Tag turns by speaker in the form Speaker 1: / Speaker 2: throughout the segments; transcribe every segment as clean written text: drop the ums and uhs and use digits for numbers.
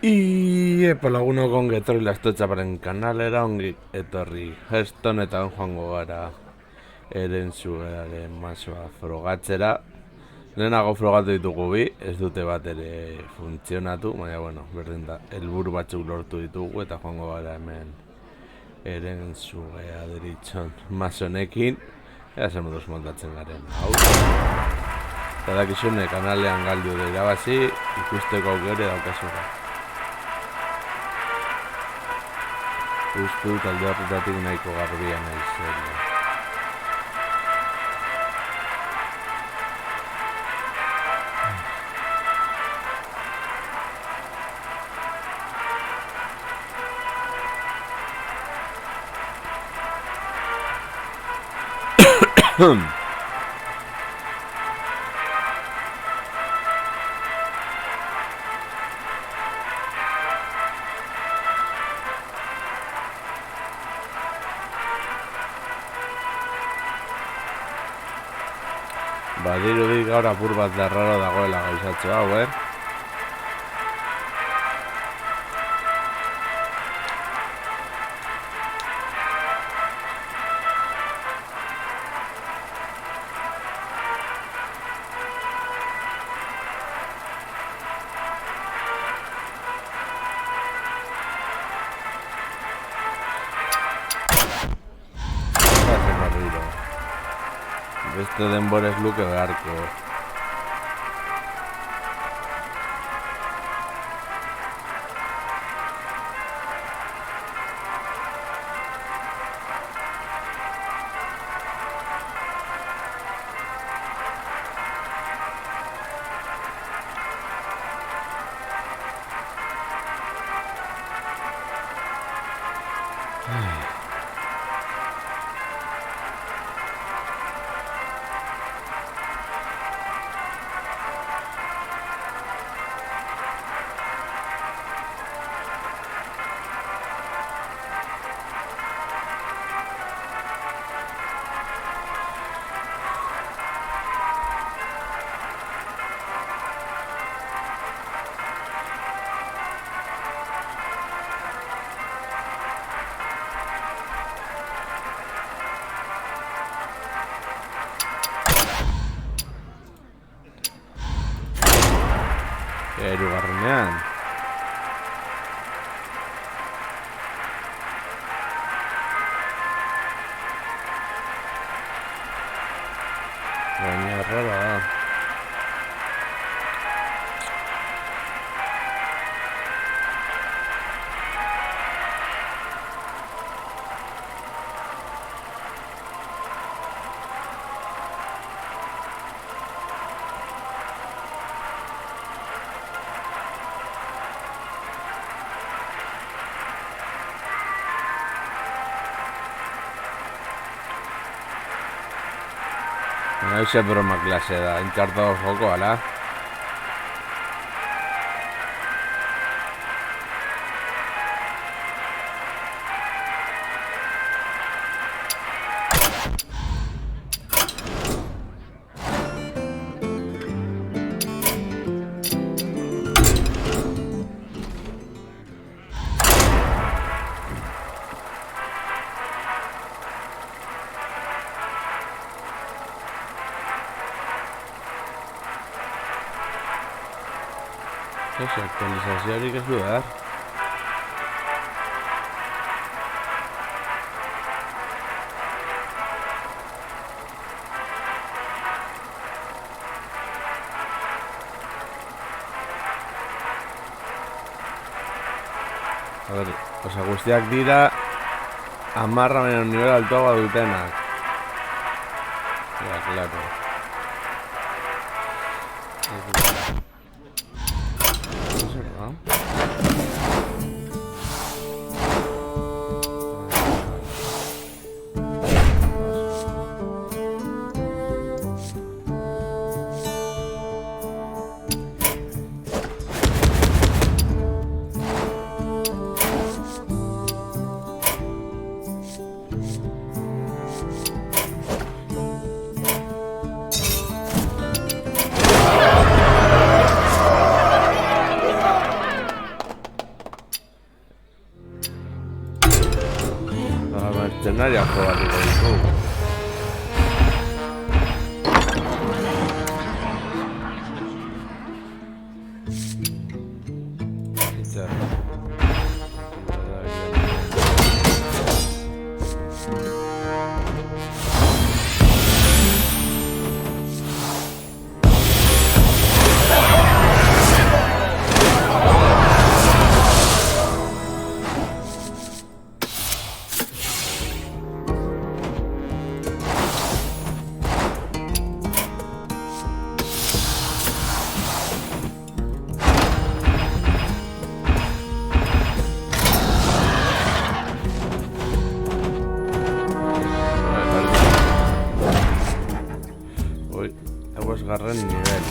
Speaker 1: Epa lagunok ongi etorri Lastotxaparen kanalera, ongi etorri Hearthstoneetan joango gara eren zugeraren masoa frogatzera. Lehenago frogatu ditugu bi, ez dute bat ere funtzionatu, baina bueno, berdin da, helburu batzuk lortu ditugu eta joango gara hemen eren zugea deritzon masonekin. Ea zer moduz montatzen garen, hau. Eta dakizune kanalean galdu da irabazi, ikusteko aukere daukazura. Uste dut alde horretatik nahiko garbia nahi zen. Badirudi gaur apur bat darraro dagoela gauzatxo hau, Beste denborez luke beharko. Erugarrenean. Baina errara da. Hauxe broma klase da, entzartu joko, ala? Aktualizazioarik ez du behar. Osa guztiak dira 10 baino nivel altuagoa dutenak. Ja, claro. mertzenaria probatuko ditugu. Garren nivel.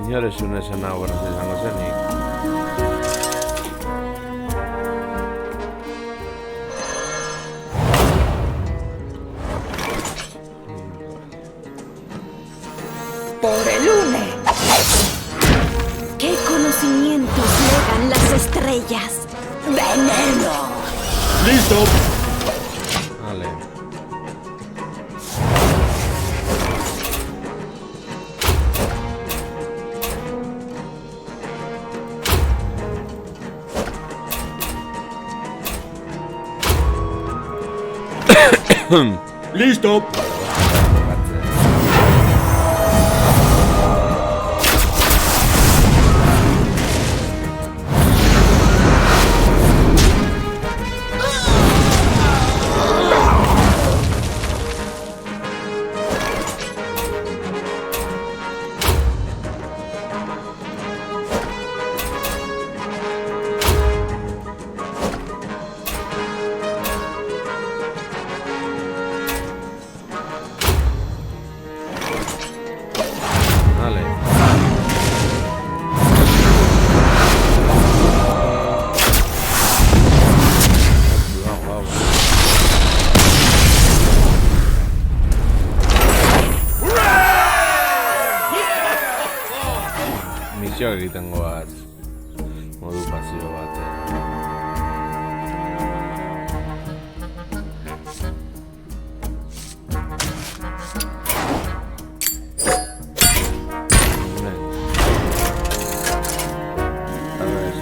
Speaker 1: Señores, una escena buena se llama Seni.
Speaker 2: Por el UNE. ¿Qué conocimientos legan las estrellas? ¡Veneno!
Speaker 3: ¡Listo!
Speaker 1: Vale.
Speaker 3: ¡Listo!
Speaker 1: Misioak egitengo bat modu pasio batean.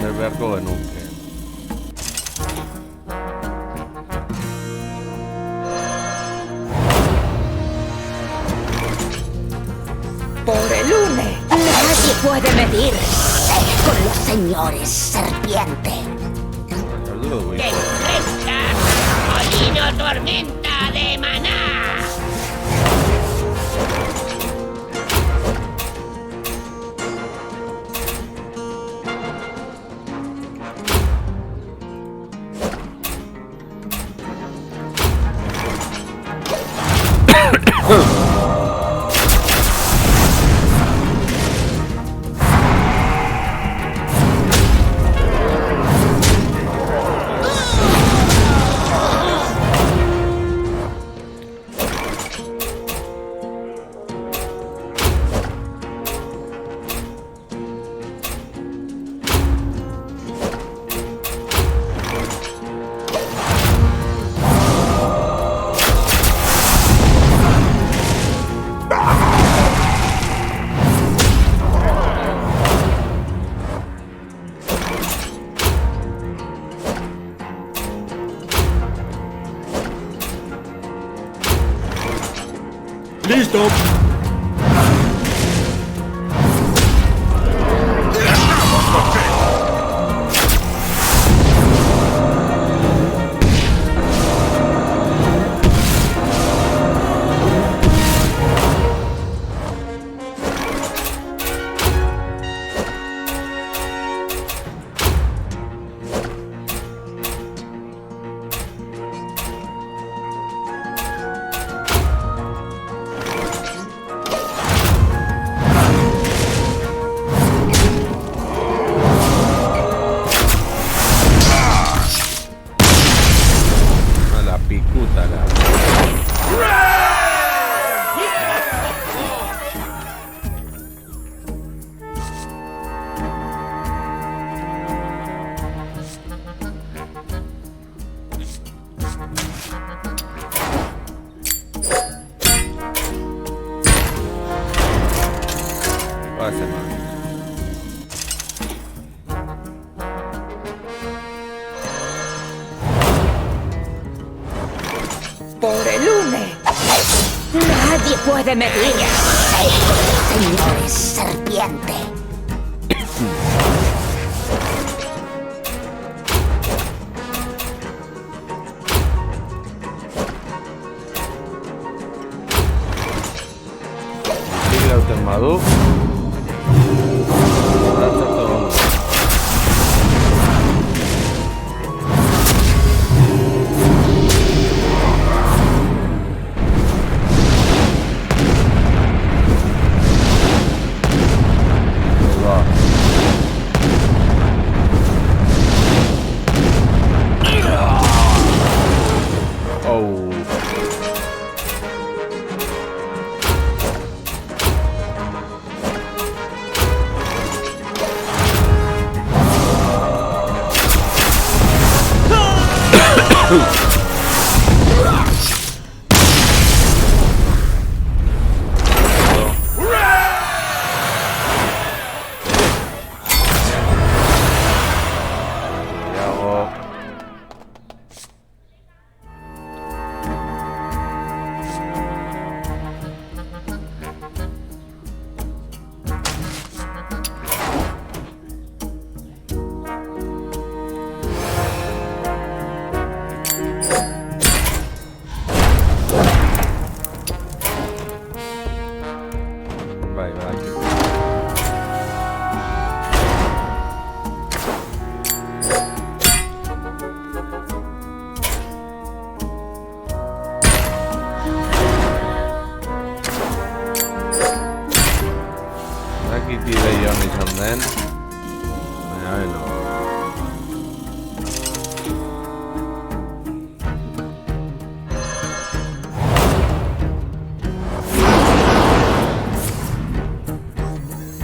Speaker 1: Zer beharko genuke.
Speaker 2: Por el UNE. Nadie puede medirse con los señores serpiente.
Speaker 4: ¡Desperta! ¡Molino tormenta de maná!
Speaker 3: ¡Listo!
Speaker 2: Nadie puede medirse con los señores serpiente.
Speaker 1: Irauten badu Horratzatu ondo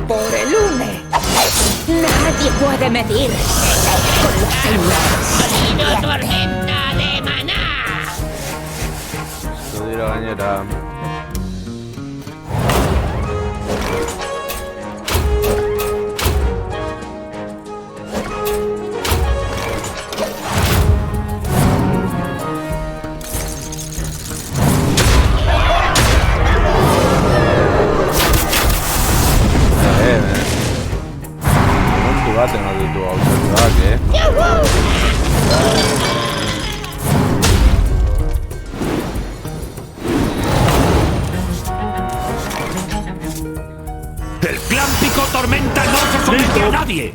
Speaker 2: Por el une. Nadie puede medirse con los señores.
Speaker 4: ¡Molino tormenta de maná!
Speaker 1: Esto dira gainera Tengo de tu autoridad,
Speaker 3: El clan Pico Tormenta no se somete a nadie.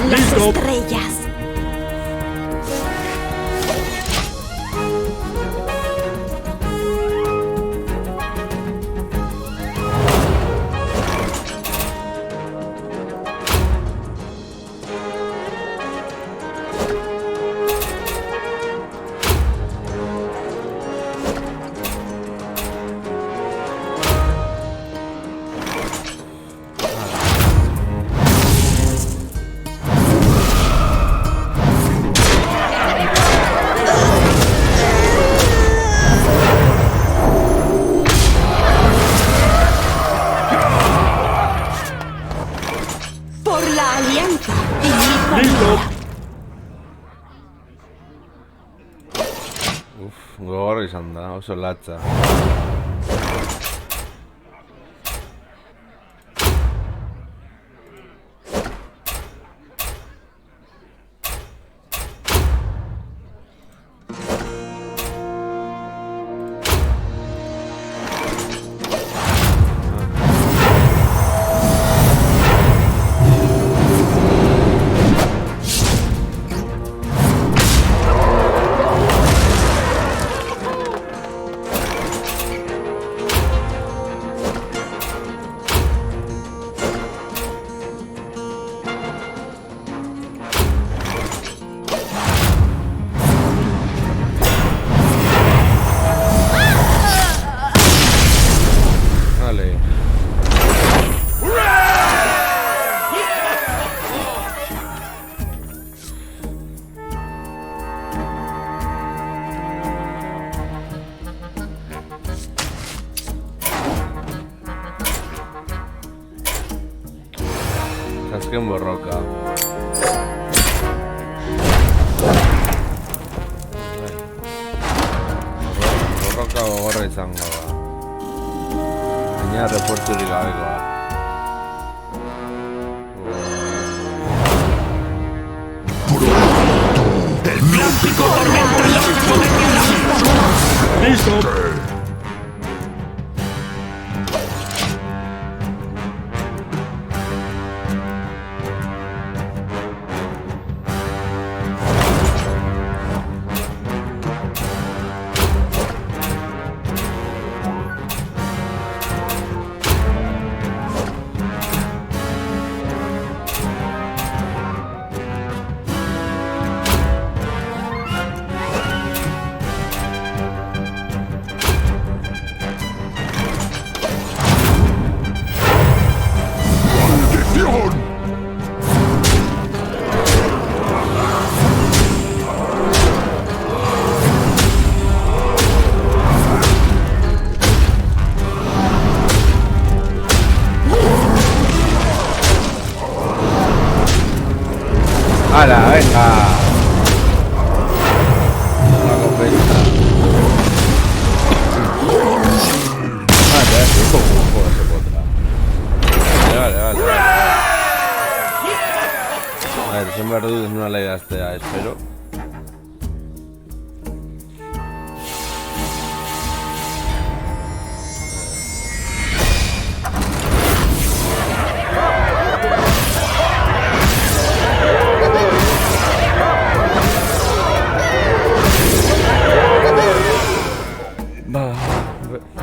Speaker 2: Las estrellas.
Speaker 1: Gogorra izan da, oso latza. azken borroka. Borroka gogorra izango da. Baina reporturik gabekoa.
Speaker 3: El plástico tormenta látigo de nadie.
Speaker 5: ¡Listo!
Speaker 1: ¡Hala, venga! La copeta. Vale, joder, se potra. Vale. A ver, son verdudos no la idea espero.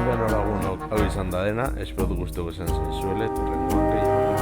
Speaker 1: Beno lagunok, hau izan da dena, espero gustoko izan zaizuela, eta rengoan gehiago.